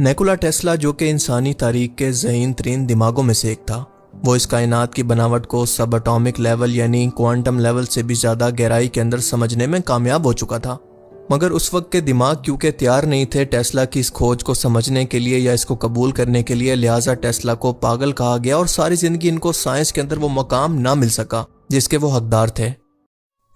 Nikola Tesla, जो कि इंसानी तारीख के ज़हीन तरीन दिमागों में से एक था, वो इस कायनात की बनावट को सब एटॉमिक लेवल यानी क्वांटम लेवल से भी ज़्यादा गहराई के अंदर समझने में कामयाब हो चुका था। मगर उस वक्त के दिमाग क्योंकि तैयार नहीं थे टेस्ला की इस खोज को समझने के लिए या इसको कबूल करने के लिए, लिहाजा टेस्ला को पागल कहा गया और सारी ज़िंदगी इनको साइंस के अंदर वो मकाम ना मिल सका जिसके वो हकदार थे।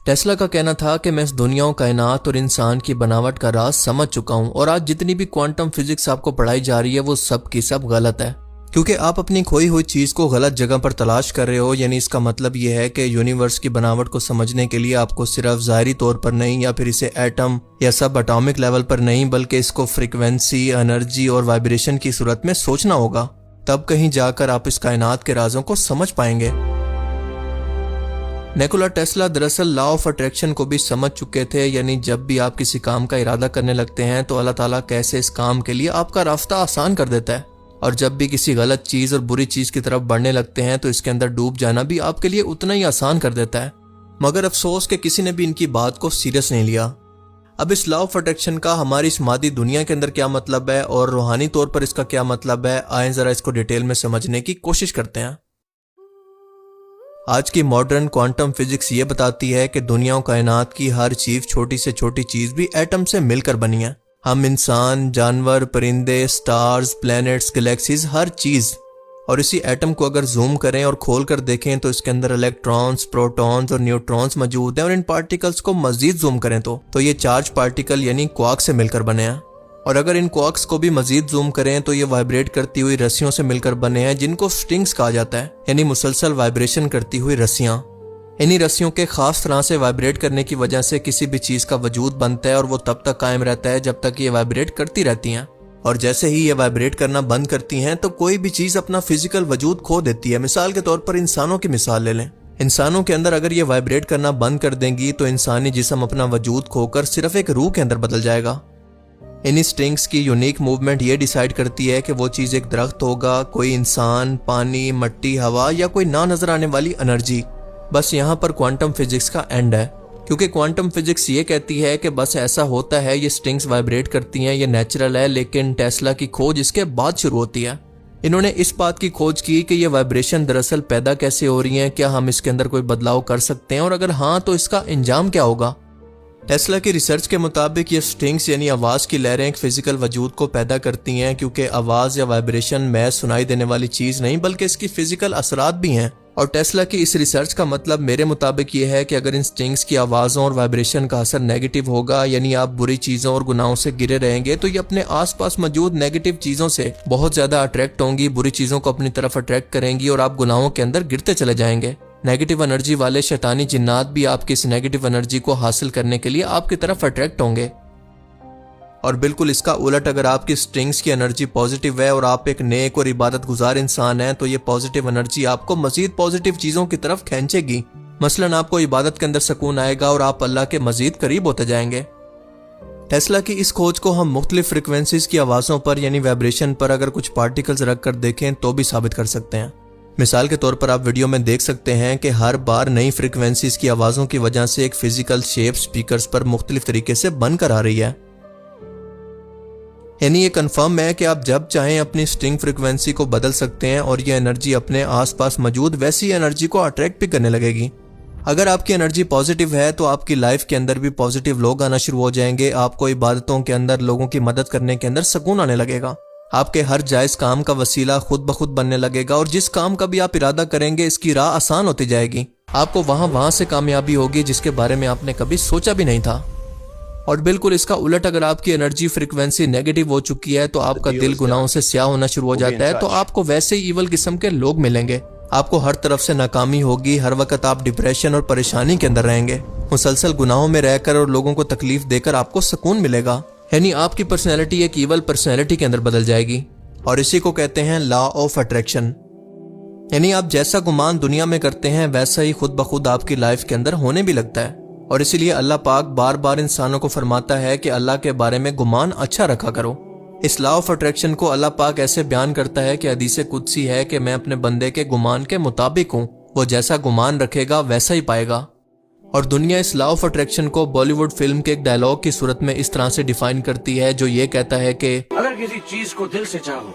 टेस्ला का कहना था कि मैं इस दुनिया, कायनात और इंसान की बनावट का राज समझ चुका हूँ और आज जितनी भी क्वांटम फिजिक्स आपको पढ़ाई जा रही है वो सब की सब गलत है, क्योंकि आप अपनी खोई हुई चीज़ को गलत जगह पर तलाश कर रहे हो। यानी इसका मतलब यह है कि यूनिवर्स की बनावट को समझने के लिए आपको सिर्फ ज़ाहिरी तौर पर नहीं या फिर इसे एटम या सब एटॉमिक लेवल पर नहीं, बल्कि इसको फ्रीक्वेंसी, एनर्जी और वाइब्रेशन की सूरत में सोचना होगा। तब कहीं जाकर आप इस कायनात के राजों को समझ पाएंगे। निकोला टेस्ला दरअसल लॉ ऑफ अट्रैक्शन को भी समझ चुके थे। यानी जब भी आप किसी काम का इरादा करने लगते हैं तो अल्लाह ताला कैसे इस काम के लिए आपका रास्ता आसान कर देता है, और जब भी किसी गलत चीज़ और बुरी चीज़ की तरफ बढ़ने लगते हैं तो इसके अंदर डूब जाना भी आपके लिए उतना ही आसान कर देता है। मगर अफसोस कि किसी ने भी इनकी बात को सीरियस नहीं लिया। अब इस लॉ ऑफ अट्रैक्शन का हमारी इस मादी दुनिया के अंदर क्या मतलब है और रूहानी तौर पर इसका क्या मतलब है, आए ज़रा इसको डिटेल में समझने की कोशिश करते हैं। आज की मॉडर्न क्वांटम फिजिक्स ये बताती है कि दुनिया और कायनात की हर चीज़, छोटी से छोटी चीज़ भी एटम से मिलकर बनी है। हम इंसान, जानवर, परिंदे, स्टार्स, प्लैनेट्स, गैलेक्सीज, हर चीज़। और इसी एटम को अगर जूम करें और खोल कर देखें तो इसके अंदर इलेक्ट्रॉन्स, प्रोटॉन्स और न्यूट्रॉन्स मौजूद हैं। और इन पार्टिकल्स को मजीद जूम करें तो ये चार्ज पार्टिकल यानी क्वार्क से मिलकर बने हैं। और अगर इन क्वार्क्स को भी मजीद जूम करें तो ये वाइब्रेट करती हुई रस्सियों से मिलकर बने हैं, जिनको स्ट्रिंग्स कहा जाता है, यानी मुसलसल वाइब्रेशन करती हुई रस्सियाँ। इन्हीं रस्सियों के खास तरह से वाइब्रेट करने की वजह से किसी भी चीज़ का वजूद बनता है और वो तब तक कायम रहता है जब तक ये वाइब्रेट करती रहती हैं। और जैसे ही ये वाइब्रेट करना बंद करती हैं तो कोई भी चीज़ अपना फिजिकल वजूद खो देती है। मिसाल के तौर पर इंसानों की मिसाल ले लें। इंसानों के अंदर अगर ये वाइब्रेट करना बंद कर देंगी तो इंसानी जिस्म अपना वजूद खोकर सिर्फ एक रूह के अंदर बदल जाएगा। इन्हीं स्ट्रिंग्स की यूनिक मूवमेंट ये डिसाइड करती है कि वो चीज़ एक दरख्त होगा, कोई इंसान, पानी, मिट्टी, हवा या कोई ना नजर आने वाली एनर्जी। बस यहाँ पर क्वांटम फिजिक्स का एंड है, क्योंकि क्वांटम फिजिक्स ये कहती है कि बस ऐसा होता है, ये स्ट्रिंग्स वाइब्रेट करती हैं, ये नेचुरल है। लेकिन टेस्ला की खोज इसके बाद शुरू होती है। इन्होंने इस बात की खोज की कि ये वाइब्रेशन दरअसल पैदा कैसे हो रही हैं, क्या हम इसके अंदर कोई बदलाव कर सकते हैं, और अगर हाँ तो इसका अंजाम क्या होगा। टेस्ला की रिसर्च के मुताबिक ये स्ट्रिंग्स यानी आवाज़ की लहरें एक फिजिकल वजूद को पैदा करती हैं, क्योंकि आवाज़ या वाइब्रेशन महज सुनाई देने वाली चीज़ नहीं बल्कि इसकी फिजिकल असरात भी हैं। और टेस्ला की इस रिसर्च का मतलब मेरे मुताबिक ये है कि अगर इन स्ट्रिंग्स की आवाज़ों और वाइब्रेशन का असर नेगेटिव होगा, यानी आप बुरी चीज़ों और गुनाहों से घिरे रहेंगे, तो ये अपने आसपास मौजूद नेगेटिव चीज़ों से बहुत ज़्यादा अट्रैक्ट होंगी, बुरी चीज़ों को अपनी तरफ अट्रैक्ट करेंगी और आप गुनाहों के अंदर गिरते चले जाएंगे। नेगेटिव एनर्जी वाले शैतानी जिन्नात भी आपकी इस नेगेटिव एनर्जी को हासिल करने के लिए आपकी तरफ अट्रैक्ट होंगे। और बिल्कुल इसका उलट, अगर आपकी स्ट्रिंग्स की एनर्जी पॉजिटिव है और आप एक नेक और इबादत गुजार इंसान हैं, तो ये पॉजिटिव एनर्जी आपको मजीद पॉजिटिव चीज़ों की तरफ खींचेगी। मसलन आपको इबादत के अंदर सुकून आएगा और आप अल्लाह के मजीद करीब होते जाएंगे। टेस्ला की इस खोज को हम मुख्तलिफ फ्रिक्वेंसीज की आवाज़ों पर यानी वाइब्रेशन पर अगर कुछ पार्टिकल्स रख कर देखें तो भी साबित कर सकते हैं। मिसाल के तौर पर आप वीडियो में देख सकते हैं कि हर बार नई फ्रिक्वेंसीज की आवाज़ों की वजह से एक फिजिकल शेप स्पीकर्स पर मुख्तलिफ तरीके से बनकर आ रही है। यानी ये कंफर्म है कि आप जब चाहें अपनी स्ट्रिंग फ्रिक्वेंसी को बदल सकते हैं और ये एनर्जी अपने आसपास मौजूद वैसी एनर्जी को अट्रैक्ट भी करने लगेगी। अगर आपकी एनर्जी पॉजिटिव है तो आपकी लाइफ के अंदर भी पॉजिटिव लोग आना शुरू हो जाएंगे। आपको इबादतों के अंदर, लोगों की मदद करने के अंदर सुकून आने लगेगा। आपके हर जायज़ काम का वसीला खुद ब खुद बनने लगेगा और जिस काम का भी आप इरादा करेंगे इसकी राह आसान होती जाएगी। आपको वहाँ से कामयाबी होगी जिसके बारे में आपने कभी सोचा भी नहीं था। और बिल्कुल इसका उलट, अगर आपकी एनर्जी फ्रिक्वेंसी नेगेटिव हो चुकी है तो आपका दिल गुनाहों से स्याह होना शुरू हो जाता है, तो आपको वैसे ही इवल किस्म के लोग मिलेंगे। आपको हर तरफ से नाकामी होगी, हर वक्त आप डिप्रेशन और परेशानी के अंदर रहेंगे। मुसलसल गुनाहों में रहकर और लोगों को तकलीफ देकर आपको सुकून मिलेगा। यानी आपकी पर्सनैलिटी एक इवल पर्सनैलिटी के अंदर बदल जाएगी। और इसी को कहते हैं लॉ ऑफ अट्रैक्शन। यानी आप जैसा गुमान दुनिया में करते हैं वैसा ही खुद ब खुद आपकी लाइफ के अंदर होने भी लगता है। और इसीलिए अल्लाह पाक बार बार इंसानों को फरमाता है कि अल्लाह के बारे में गुमान अच्छा रखा करो। इस लॉ ऑफ अट्रैक्शन को अल्लाह पाक ऐसे बयान करता है कि हदीस कुदसी है कि मैं अपने बंदे के गुमान के मुताबिक हूँ, वो जैसा गुमान रखेगा वैसा ही पाएगा। और दुनिया इस लॉ ऑफ अट्रैक्शन को बॉलीवुड फिल्म के एक डायलॉग की सूरत में इस तरह से डिफाइन करती है जो ये कहता है कि अगर किसी चीज को दिल से चाहो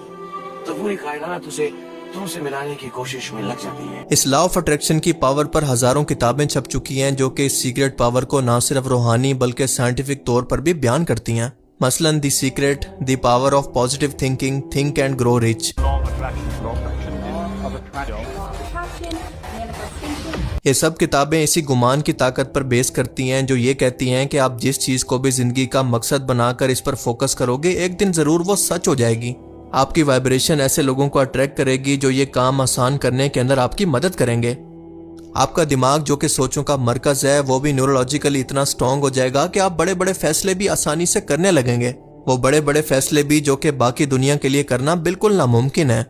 तो पूरी कायनात उसे तुमसे मिलाने की कोशिश में लग जाती है। इस लॉ ऑफ अट्रैक्शन की पावर पर हजारों किताबें छप चुकी हैं जो कि इस सीक्रेट पावर को ना सिर्फ रूहानी बल्कि साइंटिफिक तौर पर भी बयान करती हैं। मसलन the secret, the power of positive thinking, think and grow rich. ये सब किताबें इसी गुमान की ताकत पर बेस करती हैं जो ये कहती हैं कि आप जिस चीज को भी जिंदगी का मकसद बनाकर इस पर फोकस करोगे एक दिन जरूर वो सच हो जाएगी। आपकी वाइब्रेशन ऐसे लोगों को अट्रैक्ट करेगी जो ये काम आसान करने के अंदर आपकी मदद करेंगे। आपका दिमाग जो कि सोचों का मरकज है वो भी न्यूरोलॉजिकली इतना स्ट्रांग हो जाएगा कि आप बड़े बड़े फैसले भी आसानी से करने लगेंगे। वो बड़े बड़े फैसले भी जो कि बाकी दुनिया के लिए करना बिल्कुल नामुमकिन है।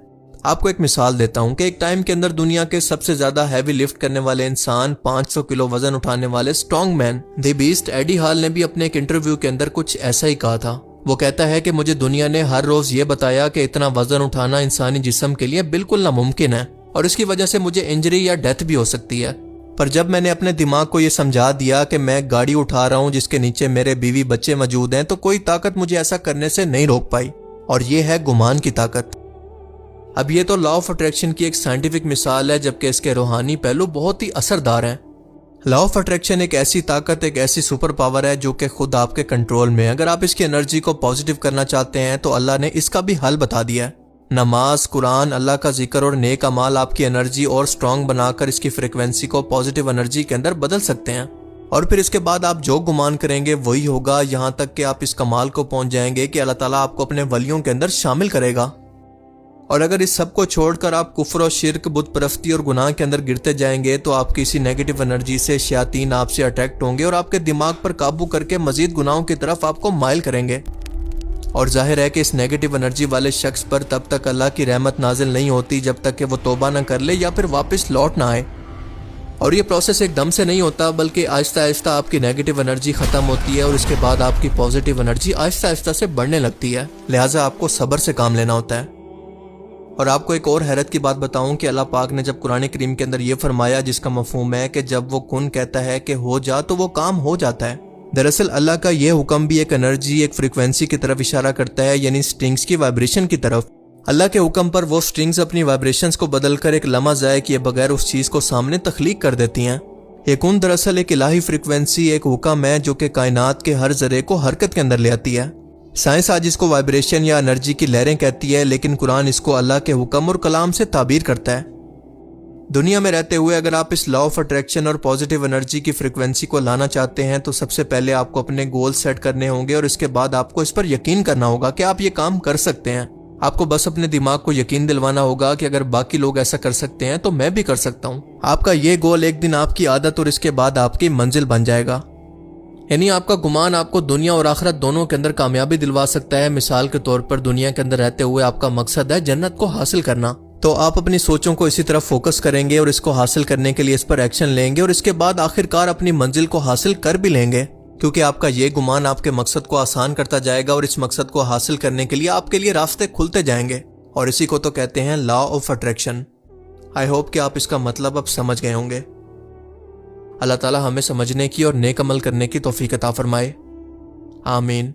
आपको एक मिसाल देता हूं कि एक टाइम के अंदर दुनिया के सबसे ज्यादा हैवी लिफ्ट करने वाले इंसान, 500 किलो वजन उठाने वाले strong man the beast Eddie Hall ने भी अपने एक इंटरव्यू के अंदर कुछ ऐसा ही कहा था। वो कहता है कि मुझे दुनिया ने हर रोज ये बताया कि इतना वजन उठाना इंसानी जिस्म के लिए बिल्कुल नामुमकिन है और इसकी वजह से मुझे इंजरी या डेथ भी हो सकती है। पर जब मैंने अपने दिमाग को ये समझा दिया कि मैं गाड़ी उठा रहा हूँ जिसके नीचे मेरे बीवी बच्चे मौजूद हैं, तो कोई ताकत मुझे ऐसा करने से नहीं रोक पाई। और ये है गुमान की ताकत। अब ये तो लॉ ऑफ अट्रैक्शन की एक साइंटिफिक मिसाल है, जबकि इसके रूहानी पहलू बहुत ही असरदार हैं। लॉ ऑफ अट्रैक्शन एक ऐसी ताकत, एक ऐसी सुपर पावर है जो कि खुद आपके कंट्रोल में है। अगर आप इसकी एनर्जी को पॉजिटिव करना चाहते हैं तो अल्लाह ने इसका भी हल बता दिया है। नमाज, कुरान, अल्लाह का जिक्र और नेक अमाल आपकी एनर्जी और स्ट्रांग बनाकर इसकी फ्रिक्वेंसी को पॉजिटिव एनर्जी के अंदर बदल सकते हैं। और फिर इसके बाद आप जो गुमान करेंगे वही होगा, यहाँ तक कि आप इस कमाल को पहुंच जाएंगे कि अल्लाह ताला आपको अपने वलियों के अंदर शामिल करेगा। और अगर इस सब को छोड़कर आप कुफ्र और शिर्क, बुत परस्ती और गुनाह के अंदर गिरते जाएंगे तो आपकी इसी नेगेटिव एनर्जी से शयातीन आपसे अट्रैक्ट होंगे और आपके दिमाग पर काबू करके मजीद गुनाहों की तरफ आपको माइल करेंगे। और जाहिर है कि इस नेगेटिव एनर्जी वाले शख्स पर तब तक अल्लाह की रहमत नाजिल नहीं होती जब तक कि वो तौबा न कर ले या फिर वापस लौट ना आए। और ये प्रोसेस एकदम से नहीं होता, बल्कि आहिस्ता आहिस्ता आपकी नेगेटिव एनर्जी खत्म होती है और इसके बाद आपकी पॉजिटिव एनर्जी आहिस्ता आहिस्ता से बढ़ने लगती है। लिहाजा आपको सब्र से काम लेना होता है। और आपको एक और हैरत की बात बताऊं कि अल्लाह पाक ने जब कुरान करीम के अंदर ये फरमाया, जिसका मफहूम है कि जब वो कुन कहता है कि हो जा तो वो काम हो जाता है। दरअसल अल्लाह का ये हुक्म भी एक एनर्जी, एक फ्रीक्वेंसी की तरफ इशारा करता है, यानी स्ट्रिंग्स की वाइब्रेशन की तरफ। अल्लाह के हुक्म पर वो स्ट्रिंग्स अपनी वाइब्रेशंस को बदलकर एक लम्हा ज़ाय किए बगैर उस चीज़ को सामने तख्लीक कर देती हैं। ये कुन दरअसल एक इलाही फ्रीक्वेंसी, एक हुक्म है जो कि कायनात के हर जरे को हरकत के अंदर ले आती है। साइंस आज इसको वाइब्रेशन या एनर्जी की लहरें कहती है, लेकिन कुरान इसको अल्लाह के हुक्म और कलाम से ताबीर करता है। दुनिया में रहते हुए अगर आप इस लॉ ऑफ अट्रैक्शन और पॉजिटिव एनर्जी की फ्रीक्वेंसी को लाना चाहते हैं तो सबसे पहले आपको अपने गोल सेट करने होंगे और इसके बाद आपको इस पर यकीन करना होगा कि आप ये काम कर सकते हैं। आपको बस अपने दिमाग को यकीन दिलवाना होगा कि अगर बाकी लोग ऐसा कर सकते हैं तो मैं भी कर सकता हूँ। आपका ये गोल एक दिन आपकी आदत और इसके बाद आपकी मंजिल बन जाएगा। यानी आपका गुमान आपको दुनिया और आखिरत दोनों के अंदर कामयाबी दिलवा सकता है। मिसाल के तौर पर दुनिया के अंदर रहते हुए आपका मकसद है जन्नत को हासिल करना, तो आप अपनी सोचों को इसी तरफ फोकस करेंगे और इसको हासिल करने के लिए इस पर एक्शन लेंगे और इसके बाद आखिरकार अपनी मंजिल को हासिल कर भी लेंगे, क्योंकि आपका ये गुमान आपके मकसद को आसान करता जाएगा और इस मकसद को हासिल करने के लिए आपके लिए रास्ते खुलते जाएंगे। और इसी को तो कहते हैं law of attraction. I hope कि आप इसका मतलब अब समझ गए होंगे। अल्लाह ताला हमें समझने की और नेक अमल करने की तौफीक अता फरमाए। आमीन।